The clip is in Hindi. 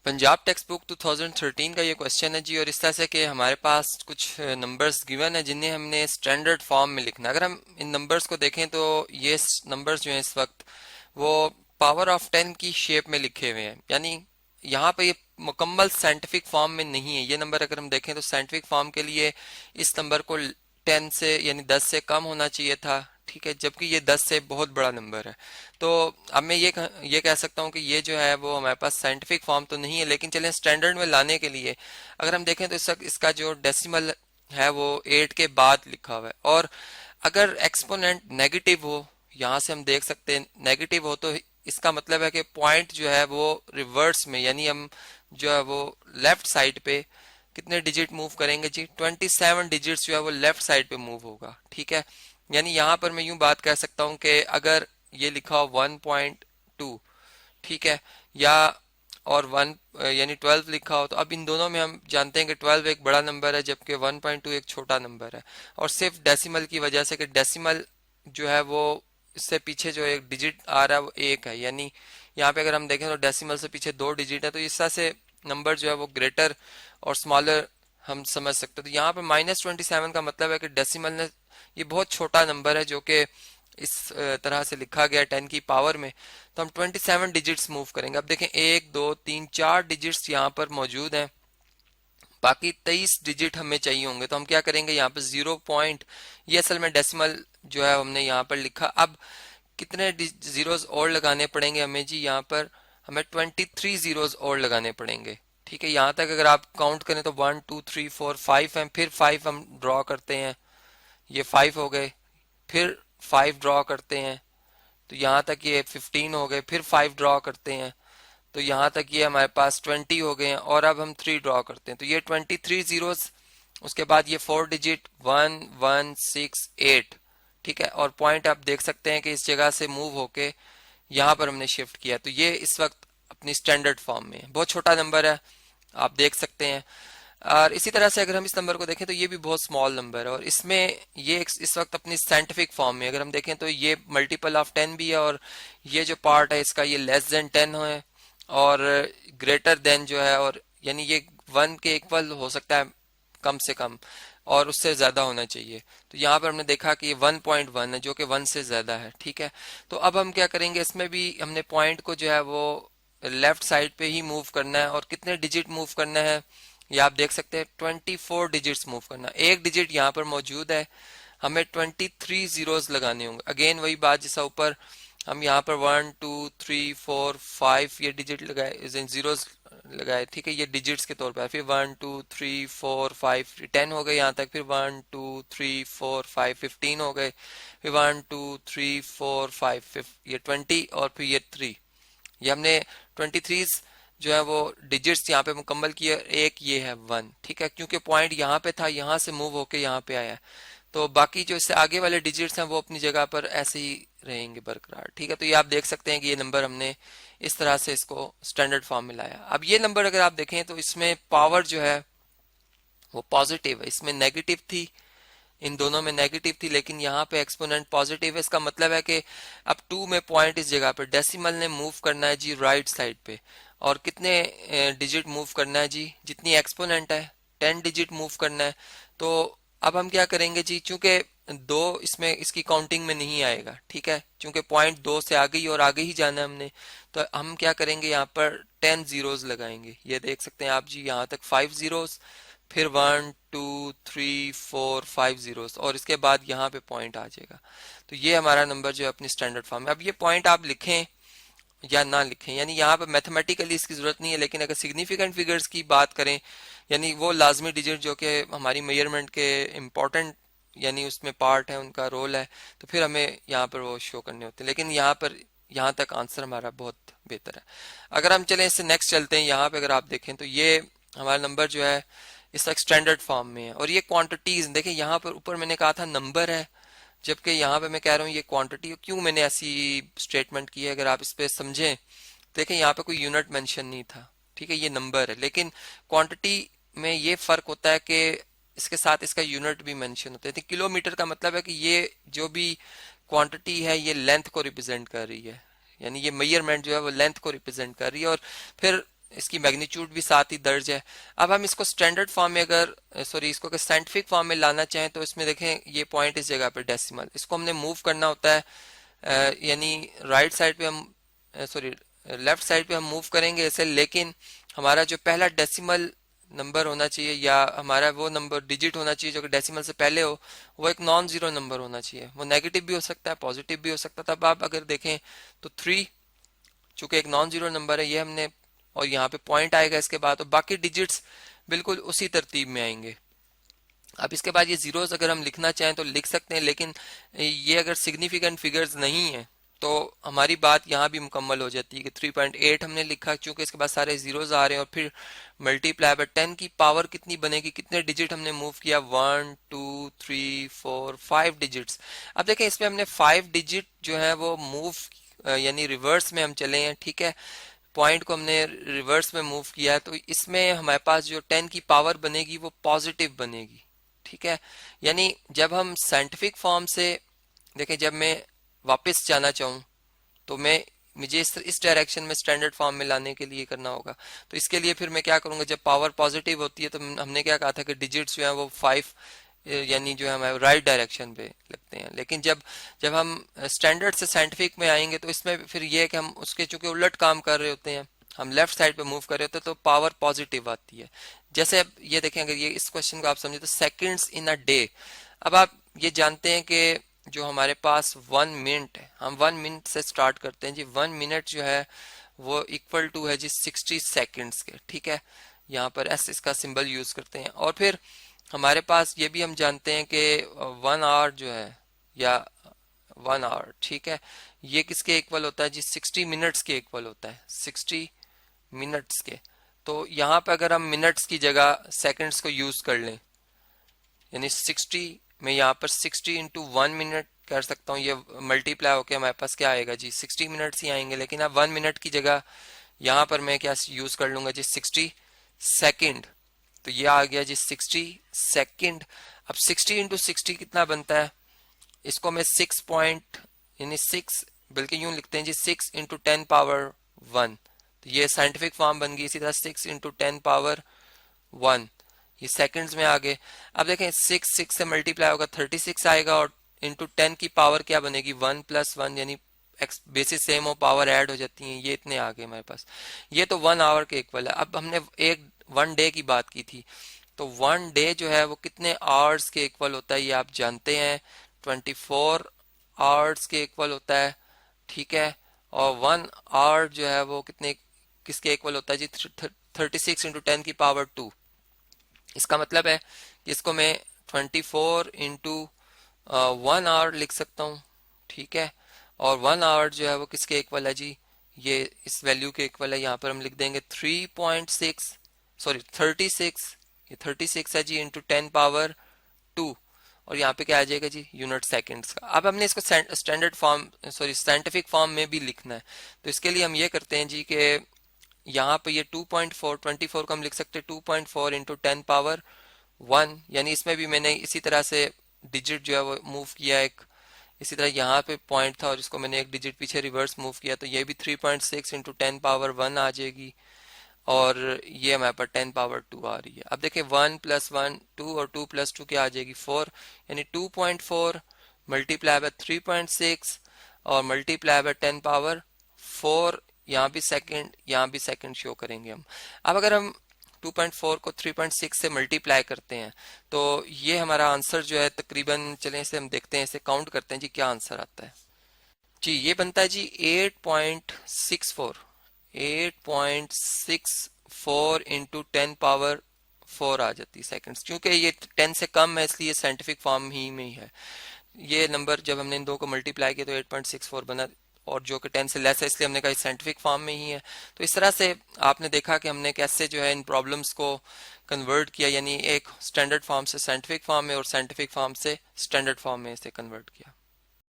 पंजाब टेक्स्ट बुक 2013 का ये क्वेश्चन है जी। और इस तरह से कि हमारे पास कुछ नंबर्स गिवन है जिन्हें हमने स्टैंडर्ड फॉर्म में लिखना है। अगर हम इन नंबर्स को देखें तो ये नंबर्स जो हैं इस वक्त वो पावर ऑफ 10 की शेप में लिखे हुए हैं, यानी यहाँ पे ये मुकम्मल साइंटिफिक फॉर्म में नहीं है। ये नंबर अगर हम देखें तो साइंटिफिक फॉर्म के लिए इस नंबर को 10 से यानी 10 से कम होना चाहिए था, ठीक है, जबकि ये 10 से बहुत बड़ा नंबर है। तो अब मैं ये कह सकता हूँ कि ये जो है वो हमारे पास साइंटिफिक फॉर्म तो नहीं है, लेकिन चलें स्टैंडर्ड में लाने के लिए अगर हम देखें तो इसका जो डेसिमल है वो 8 के बाद लिखा हुआ है। और अगर एक्सपोनेंट नेगेटिव हो, यहाँ से हम देख सकते हैं नेगेटिव हो, तो इसका मतलब है कि पॉइंट जो है वो रिवर्स में, यानी हम जो है वो लेफ्ट साइड पे कितने डिजिट मूव करेंगे जी, 27 डिजिट्स जो है वो लेफ्ट साइड पे मूव होगा, ठीक है। यानी यहाँ पर मैं यूं बात कह सकता हूँ कि अगर ये लिखा हो 1.2, ठीक है, या और 1 यानी 12 लिखा हो, तो अब इन दोनों में हम जानते हैं कि 12 एक बड़ा नंबर है जबकि 1.2 एक छोटा नंबर है। और सिर्फ डेसिमल की वजह से कि डेसिमल जो है वो इससे पीछे जो एक डिजिट आ रहा है वो एक है, यानी यहाँ पे अगर हम देखें तो डेसिमल से पीछे 2 डिजिट है, तो इस तरह से नंबर जो है वो ग्रेटर और स्मॉलर हम समझ सकते हैं। तो यहाँ पे -27 का मतलब है कि डेसिमल ने ये बहुत छोटा नंबर है जो कि इस तरह से लिखा गया 10 की पावर में, तो हम 27 डिजिट्स मूव करेंगे। अब देखें 1 2 3 4 डिजिट्स यहाँ पर मौजूद हैं, बाकी 23 डिजिट हमें चाहिए होंगे। तो हम क्या करेंगे, यहाँ पर 0 पॉइंट, ये असल में डेसिमल जो है हमने यहाँ पर लिखा। अब कितने जीरोस और लगाने पड़ेंगे हमें जी, यहाँ पर हमें 23 जीरोस और लगाने पड़ेंगे, ठीक है। यहाँ तक अगर आप काउंट करें तो 1 2 3 4 5 हैं, फिर 5 हम ड्रॉ करते हैं, ये 5 हो गए, फिर 5 ड्रॉ करते हैं तो यहाँ तक ये 15 हो गए, फिर 5 ड्रॉ करते हैं तो यहाँ तक ये हमारे पास 20 हो गए हैं, और अब हम 3 ड्रॉ करते हैं तो ये 23 जीरोस, उसके बाद ये 4 डिजिट 1 1 6 8, ठीक है। और पॉइंट आप देख सकते हैं कि इस जगह से मूव होके यहाँ पर हमने शिफ्ट किया, तो ये इस वक्त अपनी स्टैंडर्ड फॉर्म में है। बहुत छोटा नंबर है, आप देख सकते हैं। और इसी तरह से अगर हम इस नंबर को देखें तो ये भी बहुत स्मॉल नंबर है, और इसमें ये इस वक्त अपनी साइंटिफिक फॉर्म में अगर हम देखें तो ये मल्टीपल ऑफ 10 भी है, और ये जो पार्ट है इसका ये लेस देन 10 है और ग्रेटर देन जो है, और यानी ये 1 के इक्वल हो सकता है कम से कम, और उससे ज्यादा होना चाहिए। तो यहाँ पर हमने देखा कि ये 1.1 है जो कि 1 से ज्यादा है, ठीक है। तो अब हम क्या करेंगे, इसमें भी हमने पॉइंट को जो है वो लेफ्ट साइड पे ही मूव करना है, और कितने डिजिट मूव करना है ये आप देख सकते हैं, 24 डिजिट्स मूव करना। एक डिजिट यहाँ पर मौजूद है, हमें 23 जीरोस लगाने होंगे। अगेन वही बात जैसा ऊपर हम यहाँ पर 1 2 3 4 5 ये डिजिट लगाए, जीरोस लगाए, ठीक है, ये डिजिट्स के तौर पर। फिर 1 2 3 4 5 10 हो गए यहाँ तक, फिर 1 2 3 4 5 15 हो गए, फिर 1 2 3 4 5 ये 20, और फिर ये 3, ये हमने 23 जो है वो डिजिट्स यहाँ पे मुकम्मल किए। एक ये है 1, ठीक है, क्योंकि पॉइंट यहाँ पे था, यहाँ से मूव होके यहाँ पे आया, तो बाकी जो इससे आगे वाले डिजिट्स हैं वो अपनी जगह पर ऐसे ही रहेंगे बरकरार, ठीक है। तो ये आप देख सकते हैं कि ये नंबर हमने इस तरह से इसको स्टैंडर्ड फॉर्म में लाया। अब ये नंबर अगर आप देखें तो इसमें पावर जो है वो पॉजिटिव है, इसमें नेगेटिव थी, इन दोनों में नेगेटिव थी, लेकिन यहाँ पे एक्सपोनेंट पॉजिटिव है। इसका मतलब है कि अब 2 में पॉइंट इस जगह पर, डेसिमल ने मूव करना है जी राइट साइड पे, और कितने डिजिट मूव करना है जी, जितनी एक्सपोनेंट है 10 डिजिट मूव करना है। तो अब हम क्या करेंगे जी, चूंकि 2 इसमें इसकी काउंटिंग में नहीं आएगा, ठीक है, चूंकि पॉइंट 2 से आगे ही और आगे ही जाना है हमने, तो हम क्या करेंगे, यहाँ पर 10 जीरोस लगाएंगे। ये देख सकते हैं आप जी, यहाँ तक 5 जीरोस, फिर 1 2 3 4 5 जीरोस, और इसके बाद यहाँ पे पॉइंट आ जाएगा। तो ये हमारा नंबर जो है अपनी स्टैंडर्ड फॉर्म में। अब ये पॉइंट आप लिखें या ना लिखें, यानी यहाँ पे मैथमेटिकली इसकी जरूरत नहीं है, लेकिन अगर सिग्निफिकेंट फिगर्स की बात करें, यानी वो लाजमी डिजिट जो कि हमारी मेजरमेंट के इम्पोर्टेंट यानी उसमें पार्ट है, उनका रोल है, तो फिर हमें यहाँ पर वो शो करने होते हैं। लेकिन यहाँ पर यहाँ तक आंसर हमारा बहुत बेहतर है। अगर हम चलें इससे नेक्स्ट चलते हैं, यहाँ पे अगर आप देखें तो ये हमारा नंबर जो है इस स्टैंडर्ड फॉर्म में है, और ये क्वांटिटीज देखें, यहाँ पर ऊपर मैंने कहा था नंबर है, जबकि यहाँ पे मैं कह रहा हूँ ये क्वांटिटी। क्यों मैंने ऐसी स्टेटमेंट की है, अगर आप इस पे समझें, देखें यहाँ पे कोई यूनिट मेंशन नहीं था, ठीक है, ये नंबर है, लेकिन क्वांटिटी में ये फर्क होता है कि इसके साथ इसका यूनिट भी मेंशन होता है। तो किलोमीटर का मतलब है कि ये जो भी क्वांटिटी है ये लेंथ को रिप्रेजेंट कर रही है, यानी ये मेजरमेंट जो है वो लेंथ को रिप्रेजेंट कर रही है। और फिर इसकी मैग्नीट्यूड भी साथ ही दर्ज है। अब हम इसको स्टैंडर्ड फॉर्म में इसको अगर साइंटिफिक फॉर्म में लाना चाहें तो इसमें देखें ये पॉइंट इस जगह पे डेसिमल, इसको हमने मूव करना होता है, यानी राइट साइड पे हम लेफ्ट साइड पे हम मूव करेंगे इसे, लेकिन हमारा जो पहला डेसिमल नंबर होना चाहिए या हमारा वो नंबर डिजिट होना चाहिए जो कि डेसिमल से पहले हो, वो एक नॉन जीरो नंबर होना चाहिए। वो नेगेटिव भी हो सकता है, पॉजिटिव भी हो सकता है। तब आप अगर देखें तो 3 चूंकि एक नॉन जीरो नंबर है ये हमने, और यहाँ पे पॉइंट आएगा इसके बाद, तो बाकी डिजिट्स बिल्कुल उसी तरतीब में आएंगे। अब इसके बाद ये जीरोस अगर हम लिखना चाहें तो लिख सकते हैं, लेकिन ये अगर सिग्निफिकेंट फिगर्स नहीं है तो हमारी बात यहाँ भी मुकम्मल हो जाती है कि 3.8 हमने लिखा चूंकि इसके बाद सारे जीरोस आ रहे हैं, और फिर मल्टीप्लाई बाय 10 की पावर कितनी बनेगी, कितने डिजिट हमने मूव किया, 1 2 3 4 5 डिजिट्स। अब देखें इसमें हमने 5 डिजिट जो है वो मूव, यानी रिवर्स में हम चले हैं, ठीक है, पॉइंट को हमने रिवर्स में मूव किया है, तो इसमें हमारे पास जो 10 की पावर बनेगी वो पॉजिटिव बनेगी, ठीक है। यानी जब हम साइंटिफिक फॉर्म से देखें, जब मैं वापस जाना चाहूँ तो मुझे इस डायरेक्शन में स्टैंडर्ड फॉर्म में लाने के लिए करना होगा। तो इसके लिए फिर मैं क्या करूंगा, जब पावर पॉजिटिव होती है तो हमने क्या कहा था कि डिजिट्स जो है वो 5 यानी जो है हमारे राइट डायरेक्शन पे लगते हैं। लेकिन जब जब हम स्टैंडर्ड से साइंटिफिक में आएंगे तो इसमें फिर ये है कि हम उसके चूंकि उलट काम कर रहे होते हैं, हम लेफ्ट साइड पे मूव कर रहे होते हैं, तो पावर पॉजिटिव आती है। जैसे अब ये देखें, अगर ये इस क्वेश्चन को आप समझे तो सेकंड्स इन अ डे, अब आप ये जानते हैं कि जो हमारे पास 1 मिनट है, हम 1 मिनट से स्टार्ट करते हैं जी। 1 मिनट जो है वो इक्वल टू है जी 60 सेकेंड्स के, ठीक है। यहाँ पर एस इसका सिंबल यूज करते हैं। और फिर हमारे पास ये भी हम जानते हैं कि 1 आवर जो है, या 1 आवर, ठीक है, ये किसके इक्वल होता है जी, 60 मिनट्स के इक्वल होता है, 60 मिनट्स के। तो यहाँ पे अगर हम मिनट्स की जगह सेकंड्स को यूज कर लें, यानी 60 में यहाँ पर 60 इंटू 1 मिनट कर सकता हूँ, ये मल्टीप्लाई होके हमारे पास क्या आएगा जी, 60 मिनट्स ही आएंगे। लेकिन अब 1 मिनट की जगह यहाँ पर मैं क्या यूज कर लूंगा जी, 60 सेकेंड, तो ये आ गया जी 60 सेकेंड। अब 60 इंटू 60 कितना बनता है, इसको मैं 6 पॉइंट यानी 6, बल्कि यूं लिखते हैं जी 6 इंटू 10 पावर 1, तो ये साइंटिफिक फॉर्म बन गई। इसी तरह 6 इंटू 10 पावर 1, ये सेकंड्स में आ गए। अब देखें 6 से मल्टीप्लाई होगा 36 आएगा, और इंटू 10 की पावर क्या बनेगी, 1 प्लस 1, यानी बेसिस सेम हो, पावर ऐड हो जाती है, ये इतने आ गए हमारे पास। ये तो 1 आवर के इक्वल है। अब हमने 1 डे की बात की थी, तो 1 डे जो है वो कितने आवर्स के इक्वल होता है ये आप जानते हैं, 24 आवर्स के इक्वल होता है, ठीक है। और 1 आवर जो है वो किसके इक्वल होता है जी, 36 इंटू 10 की पावर 2। इसका मतलब है कि इसको मैं 24 इंटू 1 आवर लिख सकता हूँ, ठीक है। और 1 आवर जो है वो किसके इक्वल है जी, ये इस वैल्यू के इक्वल है। यहाँ पर हम लिख देंगे 36, ये 36 है जी इंटू 10 पावर 2, और यहाँ पे क्या आ जाएगा जी, यूनिट सेकंड्स का। अब हमने इसको स्टैंडर्ड फॉर्म साइंटिफिक फॉर्म में भी लिखना है, तो इसके लिए हम ये करते हैं जी कि यहाँ पे ये 2.4, 24 को हम लिख सकते हैं 2.4 इंटू 10 पावर 1, यानी इसमें भी मैंने इसी तरह से डिजिट जो है वो मूव किया एक, इसी तरह यहाँ पे पॉइंट था और इसको मैंने एक डिजिट पीछे रिवर्स मूव किया, तो ये भी 3.6 इंटू 10 पावर 1 आ जाएगी, और ये हमारे पास 10 पावर 2 आ रही है। अब देखिए 1 प्लस 1 2, और 2 प्लस 2 क्या आ जाएगी 4, यानी 2.4 मल्टीप्लाई बाय 3.6 और मल्टीप्लाई बाय 10 पावर 4, यहाँ भी सेकंड शो करेंगे हम। अब अगर हम 2.4 को 3.6 से मल्टीप्लाई करते हैं तो ये हमारा आंसर जो है तकरीबन, चलें इसे हम देखते हैं, इसे काउंट करते हैं जी क्या आंसर आता है जी। ये बनता है जी 8.64 इंटू 10 पावर 4 आ जाती है सेकंड्स। क्योंकि ये 10 से कम है इसलिए साइंटिफिक फॉर्म ही में ही है। ये नंबर जब हमने इन दो को मल्टीप्लाई किया तो 8.64 बना, और जो कि 10 से लेस है इसलिए हमने कहा साइंटिफिक फॉर्म में ही है। तो इस तरह से आपने देखा कि हमने कैसे जो है इन प्रॉब्लम्स को कन्वर्ट किया, यानी एक स्टैंडर्ड फॉर्म से साइंटिफिक फॉर्म में और साइंटिफिक फॉर्म से स्टैंडर्ड फॉर्म में इसे कन्वर्ट किया।